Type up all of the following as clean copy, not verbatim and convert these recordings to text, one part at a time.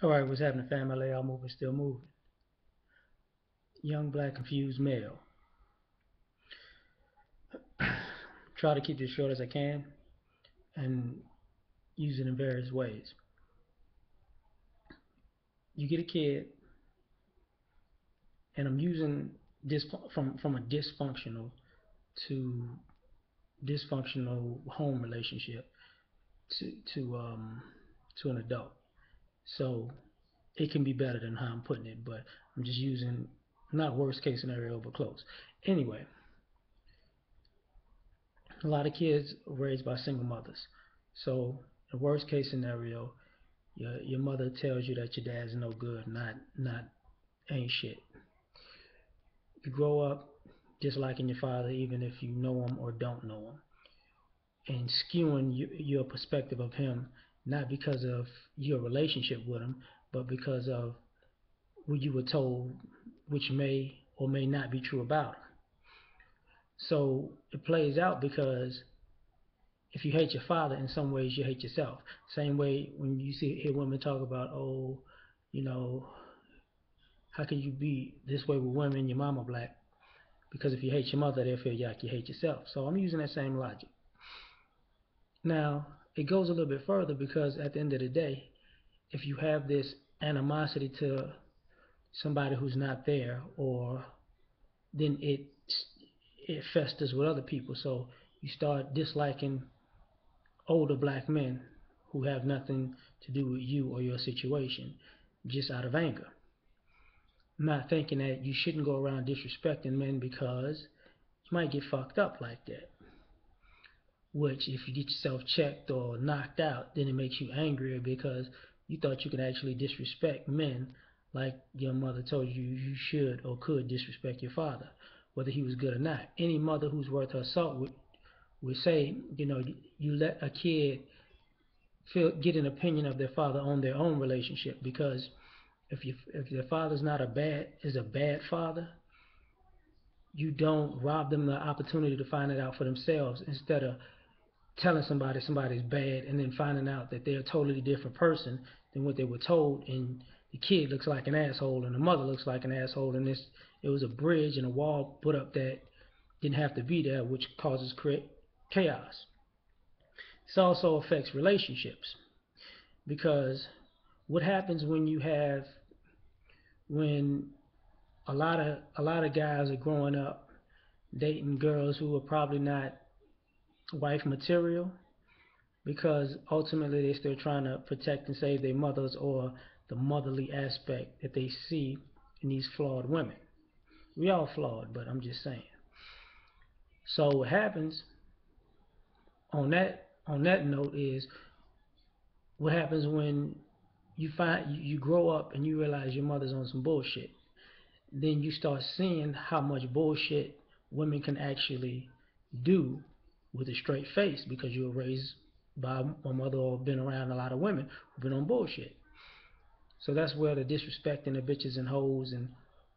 All right, what's happening, fam? L.A.R moving, still moving. Young, black, confused male. Try to keep this short as I can and use it in various ways. You get a kid, and I'm using this from a to dysfunctional home relationship to to um to an adult. So it can be better than how I'm putting it, but I'm just using not worst case scenario, but close. Anyway, a lot of kids are raised by single mothers. So the worst case scenario, your mother tells you that your dad's no good, not ain't shit. You grow up disliking your father, even if you know him or don't know him, and skewing your perspective of him, not because of your relationship with him, but because of what you were told, which may or may not be true about him. So it plays out because if you hate your father, in some ways you hate yourself. Same way when you hear women talk about, oh, you know, how can you be this way with women? Your mama black. Because if you hate your mother, they'll feel like you hate yourself. So I'm using that same logic. Now, it goes a little bit further because at the end of the day, if you have this animosity to somebody who's not there, or then it festers with other people. So you start disliking older black men who have nothing to do with you or your situation, just out of anger. Not thinking that you shouldn't go around disrespecting men because you might get fucked up like that. Which, if you get yourself checked or knocked out, then it makes you angrier because you thought you could actually disrespect men like your mother told you you should or could disrespect your father, whether he was good or not. Any mother who's worth her salt would say, you let a kid get an opinion of their father on their own relationship, because if their father's not is a bad father, you don't rob them the opportunity to find it out for themselves, instead of telling somebody's bad and then finding out that they're a totally different person than what they were told, and the kid looks like an asshole and the mother looks like an asshole, and it was a bridge and a wall put up that didn't have to be there, which causes chaos. This also affects relationships, because what happens when a lot of guys are growing up dating girls who are probably not wife material, because ultimately they're still trying to protect and save their mothers, or the motherly aspect that they see in these flawed women. We all flawed, but I'm just saying. So what happens on that note is, what happens when you grow up and you realize your mother's on some bullshit. Then you start seeing how much bullshit women can actually do with a straight face, because you were raised by a mother or been around a lot of women who've been on bullshit. So that's where the disrespect and the bitches and hoes and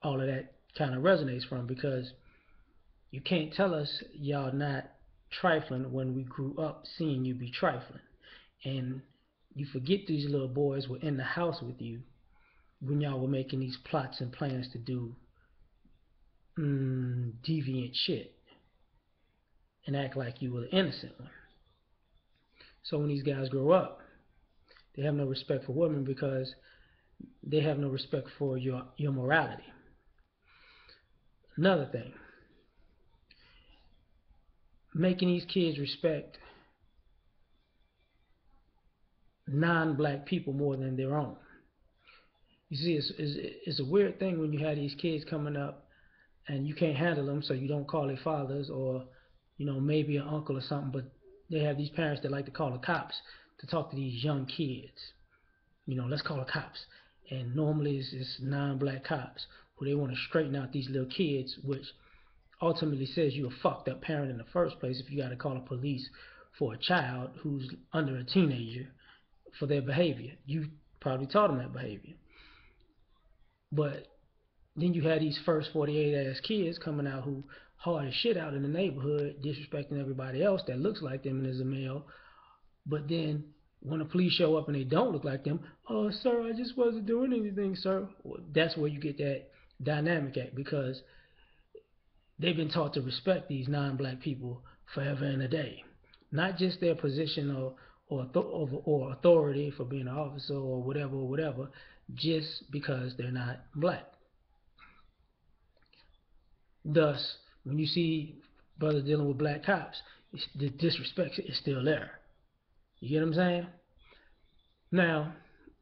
all of that kind of resonates from, because you can't tell us y'all not trifling when we grew up seeing you be trifling. And you forget these little boys were in the house with you when y'all were making these plots and plans to do deviant shit and act like you were the innocent one. So when these guys grow up, they have no respect for women because they have no respect for your morality. Another thing, making these kids respect non-black people more than their own. You see, it's a weird thing when you have these kids coming up and you can't handle them, so you don't call their fathers, or maybe an uncle or something, but they have these parents that like to call the cops to talk to these young kids. Let's call the cops. And normally it's non-black cops who they want to straighten out these little kids, which ultimately says you're a fucked up parent in the first place if you got to call the police for a child who's under a teenager for their behavior. You probably taught them that behavior. But then you had these first 48 ass kids coming out who hard as shit out in the neighborhood, disrespecting everybody else that looks like them and is a male. But then When the police show up and they don't look like them, oh, sir, I just wasn't doing anything, sir. Well, that's where you get that dynamic at, because they've been taught to respect these non-black people forever and a day. Not just their position or authority for being an officer or whatever, just because they're not black. Thus, when you see brothers dealing with black cops, the disrespect is still there. You get what I'm saying? Now,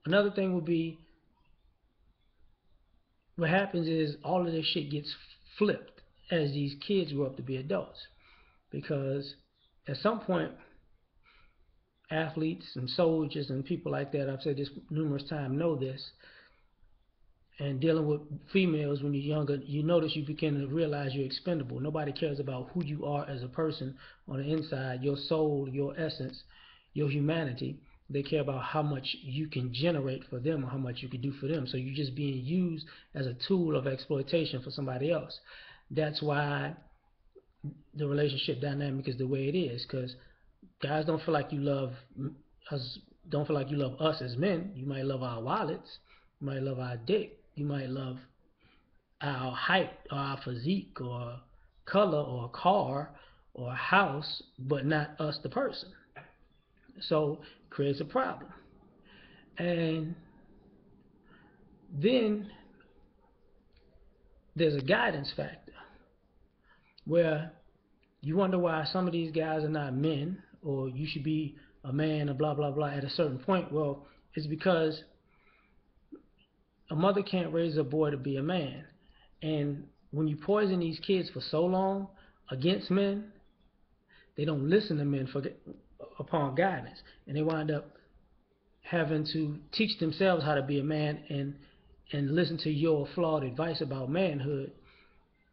another thing would be, what happens is all of this shit gets flipped as these kids grow up to be adults. Because at some point, athletes and soldiers and people like that, I've said this numerous times, know this. And dealing with females when you're younger, you notice you begin to realize you're expendable. Nobody cares about who you are as a person on the inside, your soul, your essence, your humanity. They care about how much you can generate for them or how much you can do for them. So you're just being used as a tool of exploitation for somebody else. That's why the relationship dynamic is the way it is, because guys don't feel like you love us, don't feel like you love us as men. You might love our wallets, you might love our dick, you might love our height or our physique or color or car or house, but not us the person. So it creates a problem. And then there's a guidance factor where you wonder why some of these guys are not men, or you should be a man, or blah blah blah at a certain point. Well, it's because a mother can't raise a boy to be a man. And when you poison these kids for so long against men, they don't listen to men upon guidance, and they wind up having to teach themselves how to be a man and listen to your flawed advice about manhood.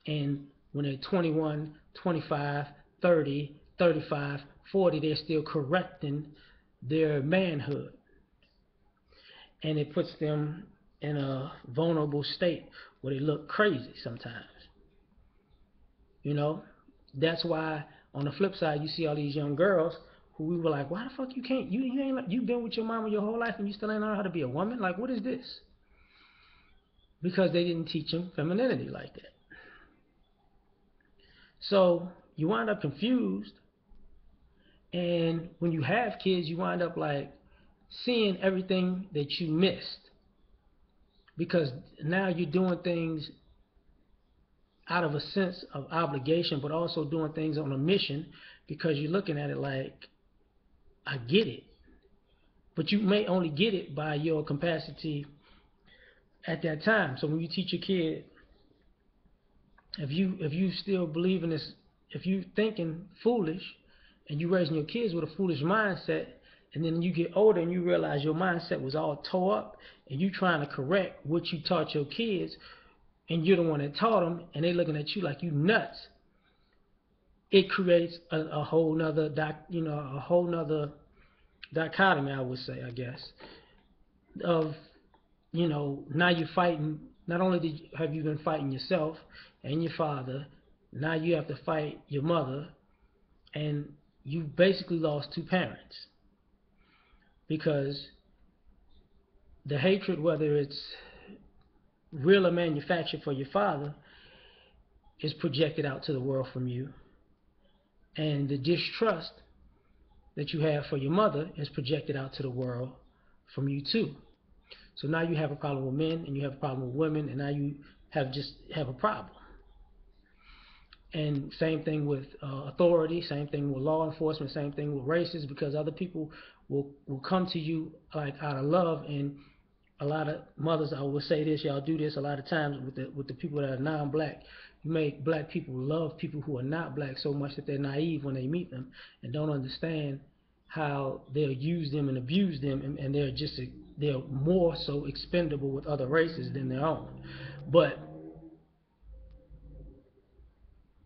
And when they're 21, 25, 30, 35, 40, they're still correcting their manhood, and it puts them in a vulnerable state where they look crazy sometimes. You know, that's why on the flip side you see all these young girls who we were like, why the fuck you can't, you ain't, you been with your mama your whole life and you still ain't learned how to be a woman? Like, what is this? Because they didn't teach them femininity like that. So you wind up confused, and when you have kids, you wind up like seeing everything that you missed, because now you're doing things out of a sense of obligation, but also doing things on a mission, because you're looking at it like, I get it, but you may only get it by your capacity at that time. So when you teach your kid, if you still believe in this, if you thinking foolish, and you raising your kids with a foolish mindset, and then you get older and you realize your mindset was all tore up, and you trying to correct what you taught your kids, and you're the one that taught them, and they looking at you like you nuts. It creates a whole nother a whole nother dichotomy, I would say, I guess, of, now you're fighting. Not only have you been fighting yourself and your father, now you have to fight your mother, and you basically lost two parents, because the hatred, whether it's real or manufactured for your father, is projected out to the world from you, and the distrust that you have for your mother is projected out to the world from you too. So now you have a problem with men, and you have a problem with women, and now you have a problem. And same thing with authority, same thing with law enforcement, same thing with races, because other people will come to you like out of love. And a lot of mothers, I will say this, y'all do this a lot of times with the people that are non-black. You make black people love people who are not black so much that they're naive when they meet them and don't understand how they'll use them and abuse them, and they're more so expendable with other races than their own. But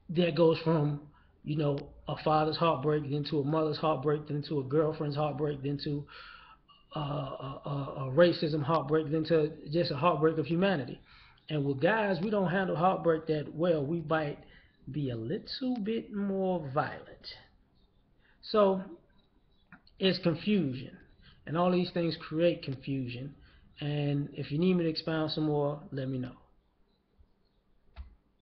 that goes from, a father's heartbreak, then to a mother's heartbreak, then to a girlfriend's heartbreak, then to a racism heartbreak, then to just a heartbreak of humanity. And with guys, we don't handle heartbreak that well. We might be a little bit more violent. So it's confusion. And all these things create confusion. And if you need me to expound some more, let me know.